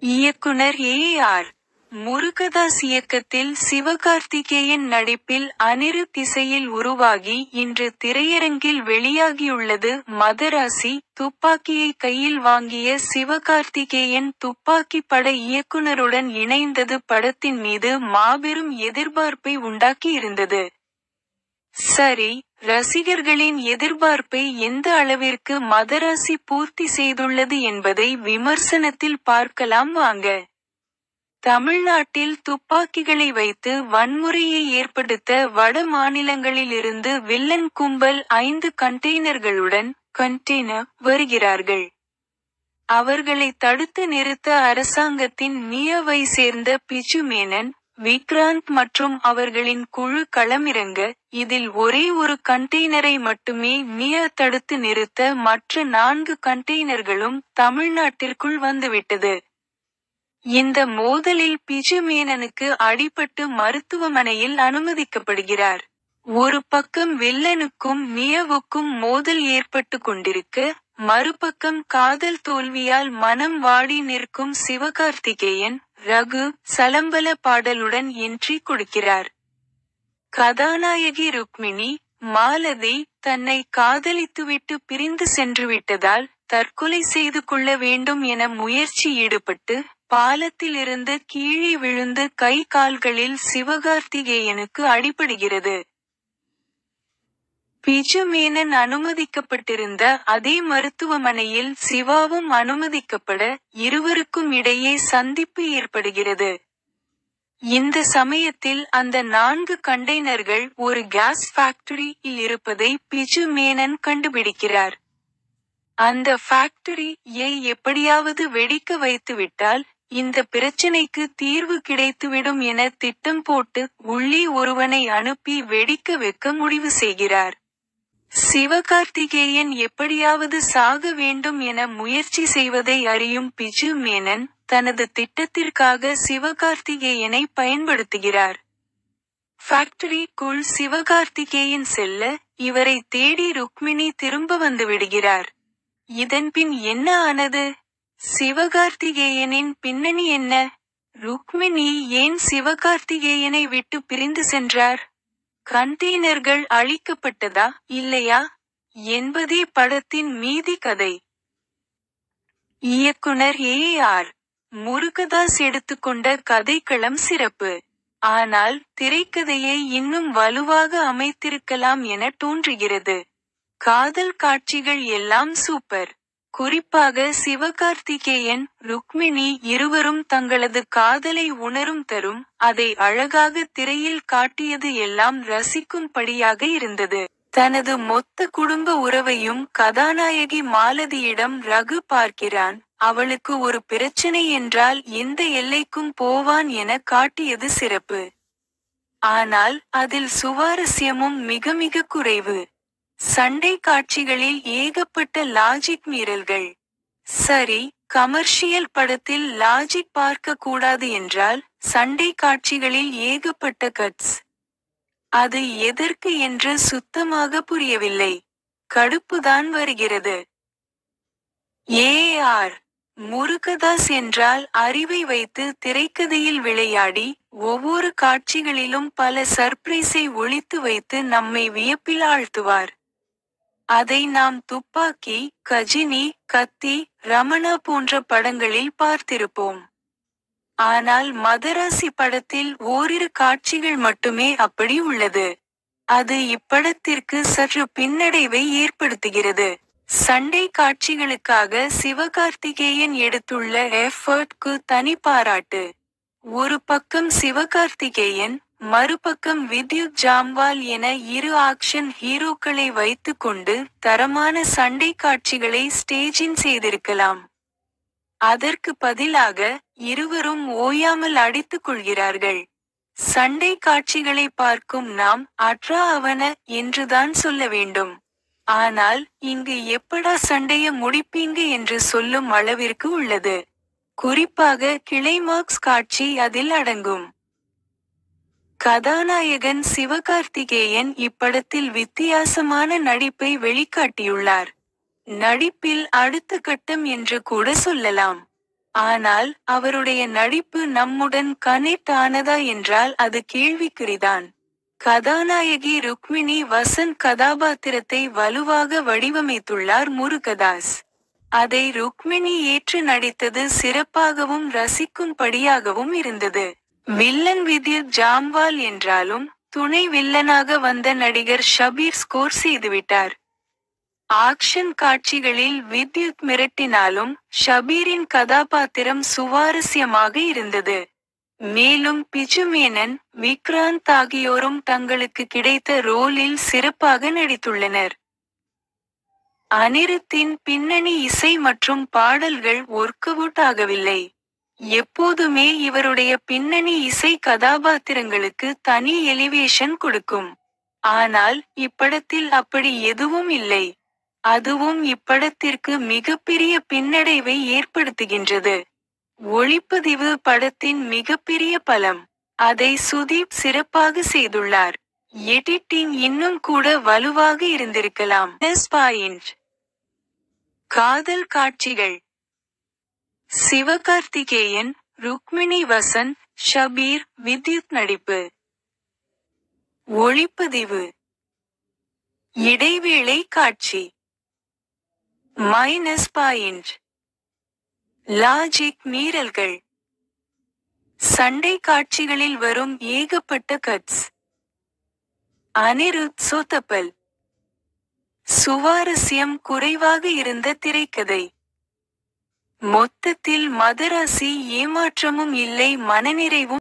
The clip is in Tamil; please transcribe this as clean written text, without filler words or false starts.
இயக்குனர் ஏ.ஆர். முருகதாஸ் இயக்கத்தில் சிவகார்த்திகேயன் நடிப்பில் அனிருத் இசையில் உருவாகி இன்று திரையரங்கில் வெளியாகியுள்ளது மதராசி. துப்பாக்கியை கையில் வாங்கிய சிவகார்த்திகேயன் துப்பாக்கி பட இயக்குனருடன் இணைந்தது படத்தின் மீது மாபெரும் எதிர்பார்ப்பை உண்டாக்கியிருந்தது. சரி, ரசிகர்களின் எதிர்பார்ப்பை எந்த அளவிற்கு மதராசி பூர்த்தி செய்துள்ளது என்பதை விமர்சனத்தில் பார்க்கலாம் வாங்க. தமிழ்நாட்டில் துப்பாக்கிகளை வைத்து வன்முறையை ஏற்படுத்த வட மாநிலங்களிலிருந்து வில்லன் கும்பல் 5 கண்டெய்னர்களுடன் வருகிறார்கள். அவர்களை தடுத்து நிறுத்த அரசாங்கத்தின் நிய.வை சேர்ந்த பிஜு மேனன், விக்ராந்த் மற்றும் அவர்களின் குழு களமிறங்க, இதில் ஒரே ஒரு கண்டெய்னரை மட்டுமே நிய தடுத்து நிறுத்த மற்ற 4 கண்டெய்னர்களும் தமிழ்நாட்டிற்குள் வந்துவிட்டது. இந்த மோதலில் பிஜு மேனனுக்கு அடிபட்டு மருத்துவமனையில் அனுமதிக்கப்படுகிறார். ஒரு பக்கம் வில்லனுக்கும் நியவுக்கும் மோதல் ஏற்பட்டு கொண்டிருக்க, மறுபக்கம் காதல் தோல்வியால் மனம் வாடி நிற்கும் சிவகார்த்திகேயன், ரகு, சலம்பல பாடலுடன் என்ட்ரி கொடுக்கிறார். கதாநாயகி ருக்மிணி, மாலதி, தன்னை காதலித்துவிட்டு பிரிந்து சென்றுவிட்டதால் தற்கொலை செய்து கொள்ள வேண்டும் என முயற்சி ஈடுபட்டு, பாலத்திலிருந்து கீழே விழுந்து கை கால்களில் சிவகார்த்திகேயனுக்கு அடிபடுகிறது. பிஜு மேனன் அனுமதிக்கப்பட்டிருந்த அதே மருத்துவமனையில் சிவாவும் அனுமதிக்கப்பட, இருவருக்கும் இடையே சந்திப்பு ஏற்படுகிறது. இந்த சமயத்தில் அந்த 4 கண்டெய்னர்கள் ஒரு கேஸ் ஃபேக்டரியில் இருப்பதை பிஜு மேனன் கண்டுபிடிக்கிறார். அந்த ஃபேக்டரியை எப்படியாவது வெடிக்க வைத்துவிட்டால், இந்த பிரச்சினைக்கு தீர்வு கிடைத்துவிடும் என திட்டம் போட்டு உள்ளே ஒருவனை அனுப்பி வெடிக்க வைக்க முடிவு செய்கிறார். சிவகார்த்திகேயன் எப்படியாவது சாக வேண்டும் என முயற்சி செய்வதை அறியும் பிஜு மேனன், தனது திட்டத்திற்காக சிவகார்த்திகேயனை பயன்படுத்துகிறார். ஃபேக்டரிக்குள் சிவகார்த்திகேயன் செல்ல, இவரை தேடி ருக்மிணி திரும்ப வந்துவிடுகிறார். இதன்பின் என்ன ஆனது? சிவகார்த்திகேயனின் பின்னணி என்ன? ருக்மிணி ஏன் சிவகார்த்திகேயனை விட்டு பிரிந்து சென்றார்? கண்டெய்னர்கள் அழிக்கப்பட்டதா, இல்லையா என்பதே படத்தின் மீதி கதை. இயக்குனர் ஏ.ஆர். முருகதாஸ் எடுத்துக்கொண்ட கதைக்களம் சிறப்பு. ஆனால், திரைக்கதையை இன்னும் வலுவாக அமைத்திருக்கலாம் என தோன்றுகிறது. காதல் காட்சிகள் எல்லாம் சூப்பர். குறிப்பாக சிவகார்த்திகேயன், ருக்மிணி இருவரும் தங்களது காதலை உணரும் தரும், அதை அழகாக திரையில் காட்டியது எல்லாம் ரசிக்கும்படியாக இருந்தது. தனது மொத்த குடும்ப உறவையும் கதாநாயகி மாலதியிடம் ரகு பார்க்கிறான், அவளுக்கு ஒரு பிரச்சனை என்றால் எந்த எல்லைக்கும் போவான் என காட்டியது சிறப்பு. ஆனால், அதில் சுவாரஸ்யமும் மிக மிக குறைவு. சண்டை காட்சிகளில் ஏகப்பட்ட லாஜிக் மீறல்கள். சரி, கமர்ஷியல் படத்தில் லாஜிக் பார்க்க கூடாது என்றால், சண்டை காட்சிகளில் ஏகப்பட்ட கட்ஸ். அது எதற்கு என்று சுத்தமாக புரியவில்லை. கடுப்புதான் வருகிறது. ஏ.ஆர். முருகதாஸ் என்றால் அறிவை வைத்து திரைக்கதையில் விளையாடி, ஒவ்வொரு காட்சிகளிலும் பல சர்ப்ரைஸை ஒளித்து வைத்து நம்மை வியப்பில் ஆழ்த்துவார். அதை நாம் துப்பாக்கி, கஜினி, கத்தி, ரமணா போன்ற படங்களில் பார்த்திருப்போம். ஆனால் மதராசி படத்தில் ஓரிரு காட்சிகள் மட்டுமே அப்படி உள்ளது. அது இப்படத்திற்கு சற்று பின்னடைவை ஏற்படுத்துகிறது. சண்டை காட்சிகளுக்காக சிவகார்த்திகேயன் எடுத்துள்ள எஃபர்ட்க்கு தனி பாராட்டு. ஒரு பக்கம் சிவகார்த்திகேயன், மறுபக்கம் வித்யுத் ஜாம்வால் என 2 ஆக்ஷன் ஹீரோக்களை வைத்துக்கொண்டு தரமான சண்டை காட்சிகளை ஸ்டேஜின் செய்திருக்கலாம். அதற்கு பதிலாக, இருவரும் ஓயாமல் அடித்துக் கொள்கிறார்கள். சண்டை காட்சிகளை பார்க்கும் நாம், அட்ரா அவன என்றுதான் சொல்ல வேண்டும். ஆனால், இங்கு எப்படா சண்டைய முடிப்பீங்க என்று சொல்லும் அளவிற்கு உள்ளது. குறிப்பாக கிளைமாக்ஸ் காட்சி அதில் அடங்கும். கதாநாயகன் சிவகார்த்திகேயன் இப்படத்தில் வித்தியாசமான நடிப்பை வெளிக்காட்டியுள்ளார். நடிப்பில் அடுத்த கட்டம் என்று கூட சொல்லலாம். ஆனால் அவருடைய நடிப்பு நம்முடன் கனெக்ட் ஆனதா என்றால் அது கேள்விக்குறிதான். கதாநாயகி ருக்மிணி வசந்த் கதாபாத்திரத்தை வலுவாக வடிவமைத்துள்ளார் முருகதாஸ். அதை ருக்மிணி ஏற்று நடித்தது சிறப்பாகவும் ரசிக்கும்படியாகவும் இருந்தது. வில்லன் வித்யுத் ஜாம்வால் என்றாலும் துணை வில்லனாக வந்த நடிகர் ஷபீர் ஸ்கோர் செய்துவிட்டார். ஆக்ஷன் காட்சிகளில் வித்யுத் மிரட்டினாலும் ஷபீரின் கதாபாத்திரம் சுவாரஸ்யமாக இருந்தது. மேலும் பிஜு மேனன், விக்ராந்த் ஆகியோரும் தங்களுக்கு கிடைத்த ரோலில் சிறப்பாக நடித்துள்ளனர். அனிருத்தின் பின்னணி இசை மற்றும் பாடல்கள் ஒர்க்அவுட் ஆகவில்லை. எப்போதுமே இவருடைய பின்னணி இசை கதாபாத்திரங்களுக்கு தனி எலிவேஷன் கொடுக்கும். ஆனால் இப்படத்தில் அப்படி எதுவும் இல்லை. அதுவும் இப்படத்திற்கு மிகப்பெரிய பின்னடைவை ஏற்படுத்துகின்றது. ஒளிப்பதிவு படத்தின் மிகப்பெரிய பலம். அதை சுதீப் சிறப்பாக செய்துள்ளார். எடிட்டிங் இன்னும் கூட வலுவாக இருந்திருக்கலாம். காதல் காட்சிகள். சிவகார்த்திகேயன், ருக்மிணி வசந்த், ஷபீர், வித்யுத் நடிப்பு. ஒளிப்பதிவு. இடைவேளை காட்சி. -. லாஜிக் மீறல்கள். சண்டை காட்சிகளில் வரும் ஏகப்பட்ட கட்ஸ். அனிருத் சோத்தப்பல். சுவாரஸ்யம் குறைவாக இருந்த திரைக்கதை. மொத்தத்தில் மதராசி ஏமாற்றமும் இல்லை, மனநிறைவும்